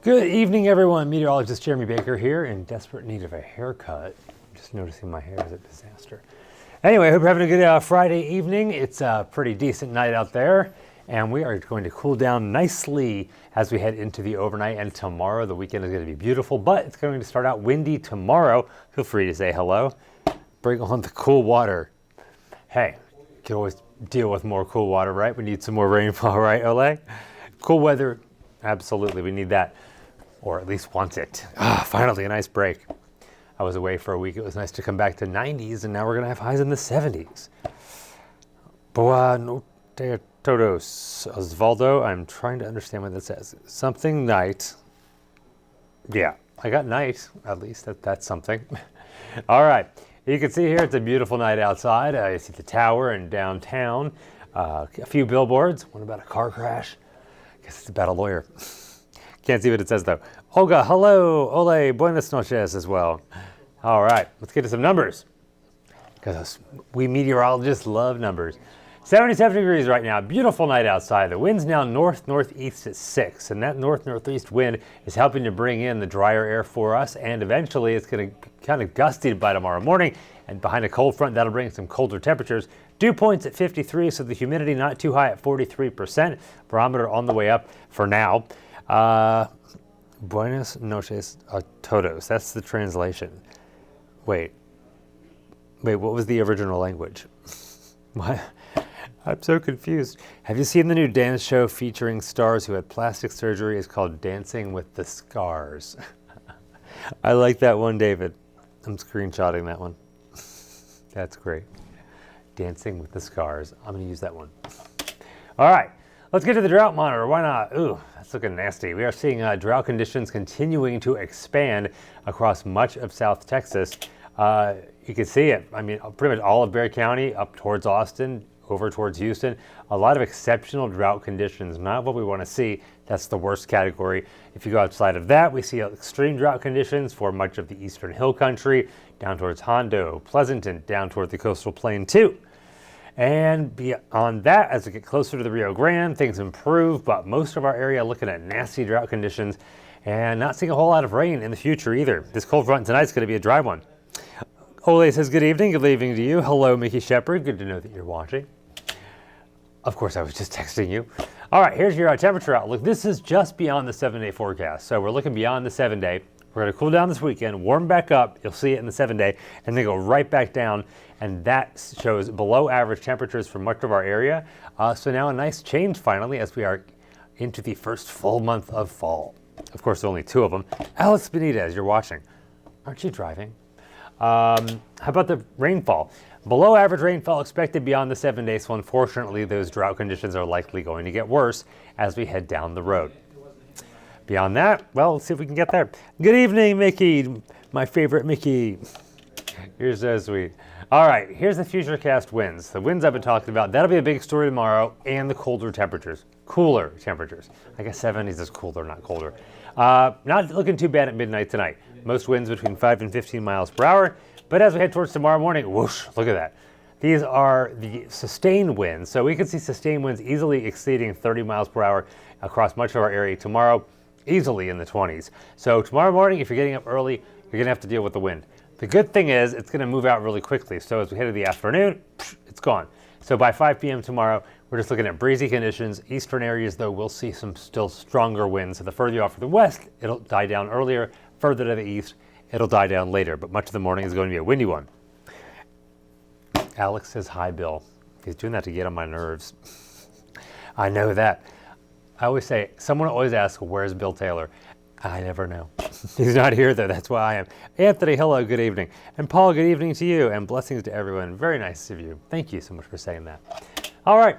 Good evening, everyone. Meteorologist Jeremy Baker here, in desperate need of a haircut. Just noticing my hair is a disaster. Anyway, I hope you're having a good Friday evening. It's a pretty decent night out there, and we are going to cool down nicely as we head into the overnight and tomorrow. The weekend is going to be beautiful, but it's going to start out windy tomorrow. Feel free to say hello. Bring on the cool water. Hey, you can always deal with more cool water, right? We need some more rainfall, right, Ole? Cool weather, absolutely, we need that. Or at least want it. Finally, a nice break. I was away for a week. It was nice to come back to 90s, and now we're going to have highs in the 70s. Boa noite todos. Osvaldo, I'm trying to understand what that says. Something night. Yeah, I got night, at least. That's something. All right. You can see here it's a beautiful night outside. You see the tower in downtown. A few billboards. One about a car crash. I guess it's about a lawyer. Can't see what it says, though. Olga, hello. Ole, buenas noches as well. All right, let's get to some numbers, because we meteorologists love numbers. 77 degrees right now. Beautiful night outside. The wind's now north-northeast at 6, and that north-northeast wind is helping to bring in the drier air for us, and eventually it's going to be kind of gusty by tomorrow morning, and behind a cold front, that'll bring some colder temperatures. Dew points at 53, so the humidity not too high at 43%. Barometer on the way up for now. Buenas noches a todos. That's the translation. Wait, what was the original language? What? I'm so confused. Have you seen the new dance show featuring stars who had plastic surgery? It's called Dancing with the Scars. I like that one, David. I'm screenshotting that one. That's great. Dancing with the Scars. I'm going to use that one. All right. Let's get to the drought monitor. Why not? Ooh, that's looking nasty. We are seeing drought conditions continuing to expand across much of South Texas. You can see it. I mean, pretty much all of Bexar County, up towards Austin, over towards Houston. A lot of exceptional drought conditions, not what we want to see. That's the worst category. If you go outside of that, we see extreme drought conditions for much of the eastern hill country, down towards Hondo, Pleasanton, down toward the coastal plain too. And beyond that, as we get closer to the Rio Grande, things improve, but most of our area looking at nasty drought conditions and not seeing a whole lot of rain in the future either. This cold front tonight is going to be a dry one. Ole says good evening. Good evening to you. Hello, Mickey Shepard. Good to know that you're watching. Of course, I was just texting you. All right, here's your temperature outlook. This is just beyond the 7-day forecast. So we're looking beyond the 7-day. We're going to cool down this weekend, warm back up. You'll see it in the 7-day, and then go right back down. And that shows below average temperatures for much of our area. So now a nice change finally as we are into the first full month of fall. Of course, only two of them. Alex Benitez, you're watching. Aren't you driving? How about the rainfall? Below average rainfall expected beyond the 7 days. So unfortunately, those drought conditions are likely going to get worse as we head down the road. Beyond that, well, let's see if we can get there. Good evening, Mickey. My favorite Mickey. You're so sweet. All right, here's the futurecast winds. The winds I've been talking about, that'll be a big story tomorrow, and the colder temperatures. Cooler temperatures. I guess 70s is cooler, not colder. Not looking too bad at midnight tonight. Most winds between 5 and 15 miles per hour. But as we head towards tomorrow morning, whoosh, look at that. These are the sustained winds. So we can see sustained winds easily exceeding 30 miles per hour across much of our area tomorrow, easily in the 20s. So tomorrow morning, if you're getting up early, you're going to have to deal with the wind. The good thing is it's going to move out really quickly. So as we head to the afternoon, it's gone. So by 5 p.m. tomorrow, we're just looking at breezy conditions. Eastern areas, though, we'll see some still stronger winds. So the further you off to the west, it'll die down earlier. Further to the east, it'll die down later. But much of the morning is going to be a windy one. Alex says hi, Bill. He's doing that to get on my nerves. I know that. I always say, someone always asks, where's Bill Taylor? I never know. He's not here, though. That's why I am. Anthony, hello, good evening. And Paul, good evening to you, and blessings to everyone. Very nice of you. Thank you so much for saying that. All right.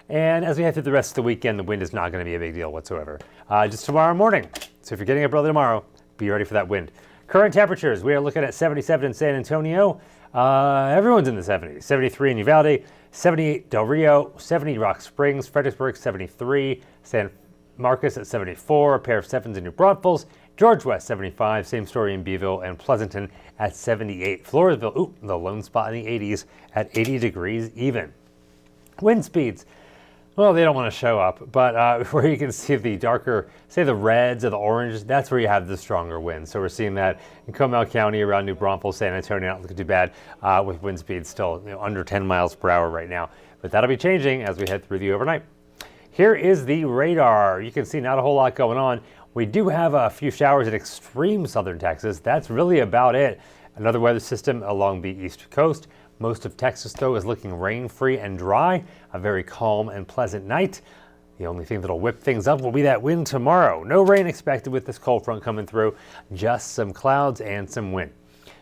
And as we head through the rest of the weekend, the wind is not going to be a big deal whatsoever. Just tomorrow morning. So if you're getting up early tomorrow, be ready for that wind. Current temperatures, we are looking at 77 in San Antonio. Everyone's in the 70s. 73 in Uvalde, 78 Del Rio, 70 Rock Springs, Fredericksburg 73, San Marcos at 74, a pair of 7s in New Braunfels, George West 75, same story in Beeville, and Pleasanton at 78. Floresville, ooh, the lone spot in the 80s at 80 degrees even. Wind speeds, Well, they don't want to show up, but where you can see the darker, say the reds or the oranges, that's where you have the stronger winds. So we're seeing that in Comal County around New Braunfels, San Antonio, not looking too bad, with wind speeds still under 10 miles per hour right now. But that'll be changing as we head through the overnight. Here is the radar. You can see not a whole lot going on. We do have a few showers in extreme southern Texas. That's really about it. Another weather system along the east coast. Most of Texas, though, is looking rain-free and dry. A very calm and pleasant night. The only thing that'll whip things up will be that wind tomorrow. No rain expected with this cold front coming through, just some clouds and some wind.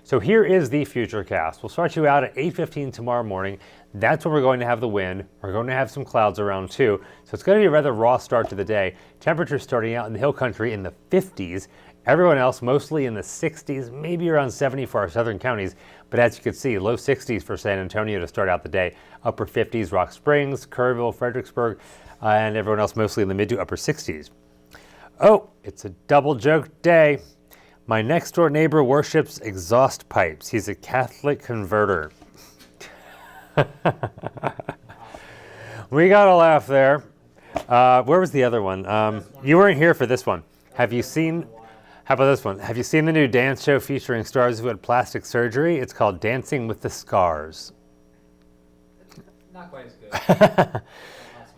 So here is the futurecast. We'll start you out at 8:15 tomorrow morning. That's when we're going to have the wind. We're going to have some clouds around too. So it's going to be a rather raw start to the day. Temperatures starting out in the hill country in the 50s. Everyone else mostly in the 60s, maybe around 70 for our southern counties. But as you can see, low 60s for San Antonio to start out the day. Upper 50s, Rock Springs, Kerrville, Fredericksburg, and everyone else mostly in the mid to upper 60s. Oh, it's a double joke day. My next door neighbor worships exhaust pipes. He's a Catholic converter. We got a laugh there. Where was the other one? You weren't here for this one. Have you seen... How about this one? Have you seen the new dance show featuring stars who had plastic surgery? It's called Dancing with the Scars. Not quite as good.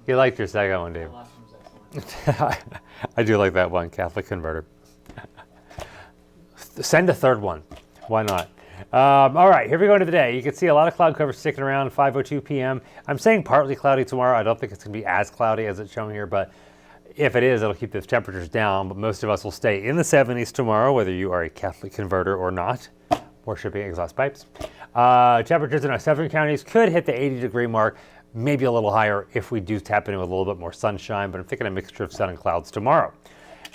You liked your second one, Dave. The last one was excellent. I do like that one, Catholic converter. Send a third one. Why not? All right, here we go into the day. You can see a lot of cloud cover sticking around 5:02 p.m. I'm saying partly cloudy tomorrow. I don't think it's going to be as cloudy as it's showing here, but if it is, it'll keep the temperatures down. But most of us will stay in the 70s tomorrow, whether you are a Catholic converter or not, worshiping exhaust pipes. Temperatures in our southern counties could hit the 80-degree mark, maybe a little higher if we do tap into a little bit more sunshine, but I'm thinking a mixture of sun and clouds tomorrow.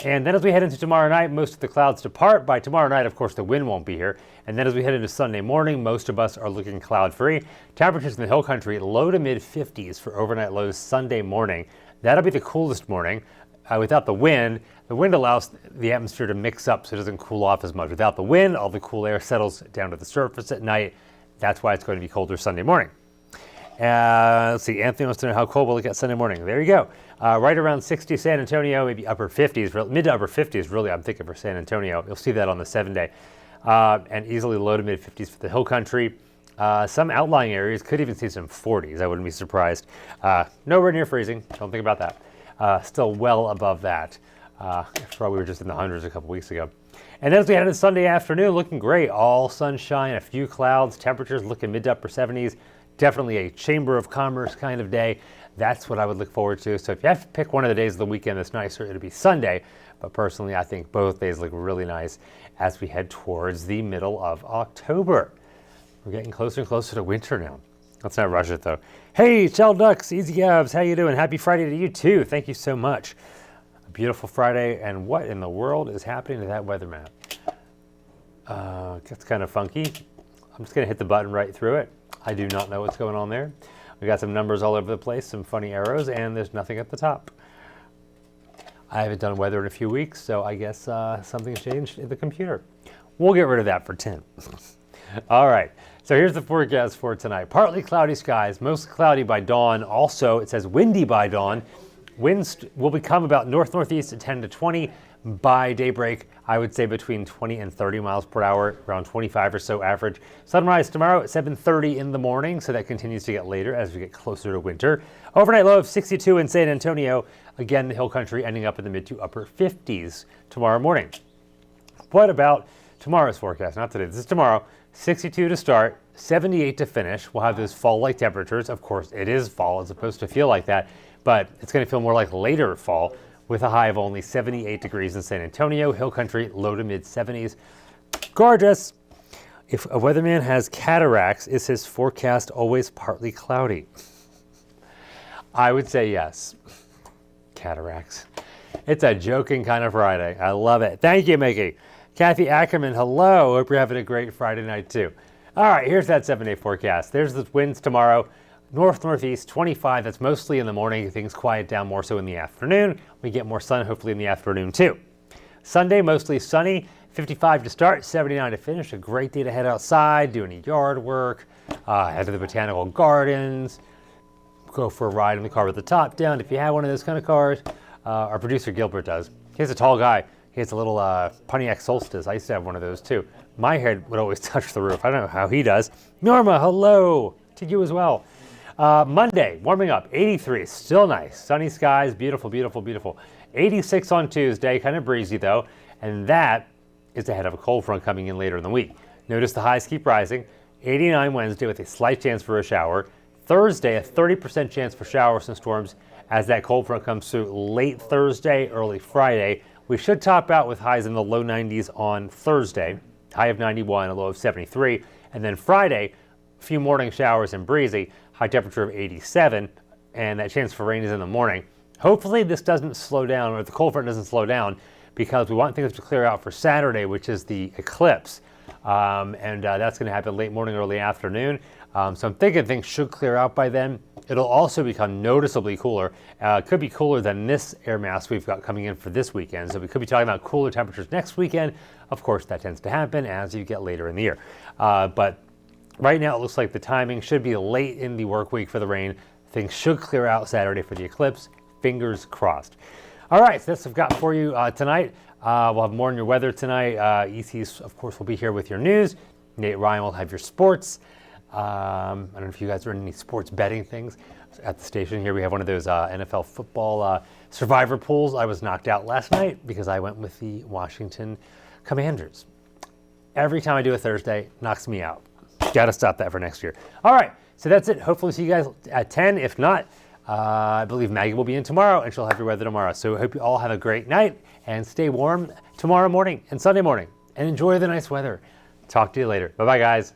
And then as we head into tomorrow night, most of the clouds depart. By tomorrow night, of course, the wind won't be here. And then as we head into Sunday morning, most of us are looking cloud-free. Temperatures in the hill country, low to mid-50s for overnight lows Sunday morning. That'll be the coolest morning. Without the wind allows the atmosphere to mix up so it doesn't cool off as much. Without the wind, all the cool air settles down to the surface at night. That's why it's going to be colder Sunday morning. Let's see, Anthony wants to know how cold will it get Sunday morning. There you go. Right around 60 San Antonio, maybe upper 50s, mid to upper 50s really, I'm thinking for San Antonio. You'll see that on the 7-day. And easily low to mid 50s for the hill country. Some outlying areas could even see some 40s. I wouldn't be surprised. Nowhere near freezing. Don't think about that. Still well above that. Probably we were just in the hundreds a couple weeks ago. And then as we head into Sunday afternoon, looking great. All sunshine, a few clouds, temperatures looking mid to upper 70s. Definitely a Chamber of Commerce kind of day. That's what I would look forward to. So if you have to pick one of the days of the weekend that's nicer, it'll be Sunday. But personally, I think both days look really nice as we head towards the middle of October. We're getting closer and closer to winter now. Let's not rush it though. Hey, Shell Ducks, Easy Gabs, how you doing? Happy Friday to you too. Thank you so much. A beautiful Friday, and what in the world is happening to that weather map? It's kind of funky. I'm just gonna hit the button right through it. I do not know what's going on there. We got some numbers all over the place, some funny arrows, and there's nothing at the top. I haven't done weather in a few weeks, so I guess something's changed in the computer. We'll get rid of that for 10. All right, so here's the forecast for tonight. Partly cloudy skies, mostly cloudy by dawn. Also, it says windy by dawn. Winds will become about north-northeast at 10 to 20. By daybreak, I would say between 20 and 30 miles per hour, around 25 or so average. Sunrise tomorrow at 7:30 in the morning, so that continues to get later as we get closer to winter. Overnight low of 62 in San Antonio. Again, the hill country ending up in the mid to upper 50s tomorrow morning. What about tomorrow's forecast? Not today, this is tomorrow. 62 to start, 78 to finish. We'll have those fall-like temperatures. Of course, it is fall. It's supposed to feel like that, but it's going to feel more like later fall, with a high of only 78 degrees in San Antonio, hill country, low to mid 70s. Gorgeous. If a weatherman has cataracts, is his forecast always partly cloudy? I would say yes. Cataracts. It's a joking kind of Friday. I love it. Thank you, Mickey. Kathy Ackerman, hello. Hope you're having a great Friday night too. All right, here's that 7-day forecast. There's the winds tomorrow. North-northeast, 25. That's mostly in the morning. Things quiet down more so in the afternoon. We get more sun hopefully in the afternoon too. Sunday, mostly sunny. 55 to start, 79 to finish. A great day to head outside, do any yard work, head to the botanical gardens. go for a ride in the car with the top down. If you have one of those kind of cars, our producer Gilbert does. He's a tall guy. He has a little Pontiac Solstice. I used to have one of those too. My head would always touch the roof. I don't know how he does. Norma, hello to you as well. Monday, warming up, 83, still nice. Sunny skies, beautiful, beautiful, beautiful. 86 on Tuesday, kind of breezy though. And that is ahead of a cold front coming in later in the week. Notice the highs keep rising. 89 Wednesday with a slight chance for a shower. Thursday, a 30% chance for showers and storms as that cold front comes through late Thursday, early Friday. We should top out with highs in the low 90s on Thursday, high of 91, a low of 73. And then Friday, a few morning showers and breezy, high temperature of 87, and that chance for rain is in the morning. Hopefully this doesn't slow down, or the cold front doesn't slow down, because we want things to clear out for Saturday, which is the eclipse. That's going to happen late morning, early afternoon. So I'm thinking things should clear out by then. It'll also become noticeably cooler. It could be cooler than this air mass we've got coming in for this weekend. So we could be talking about cooler temperatures next weekend. Of course, that tends to happen as you get later in the year. But right now, it looks like the timing should be late in the work week for the rain. Things should clear out Saturday for the eclipse. Fingers crossed. All right, so that's what I've got for you tonight. We'll have more on your weather tonight. ECs, of course, will be here with your news. Nate Ryan will have your sports. I don't know if you guys are in any sports betting things at the station here. We have one of those NFL football survivor pools. I was knocked out last night because I went with the Washington Commanders. Every time I do a Thursday, knocks me out. Got to stop that for next year. All right, so that's it. Hopefully see you guys at 10. If not, I believe Maggie will be in tomorrow and she'll have your weather tomorrow. So I hope you all have a great night and stay warm tomorrow morning and Sunday morning and enjoy the nice weather. Talk to you later. Bye-bye, guys.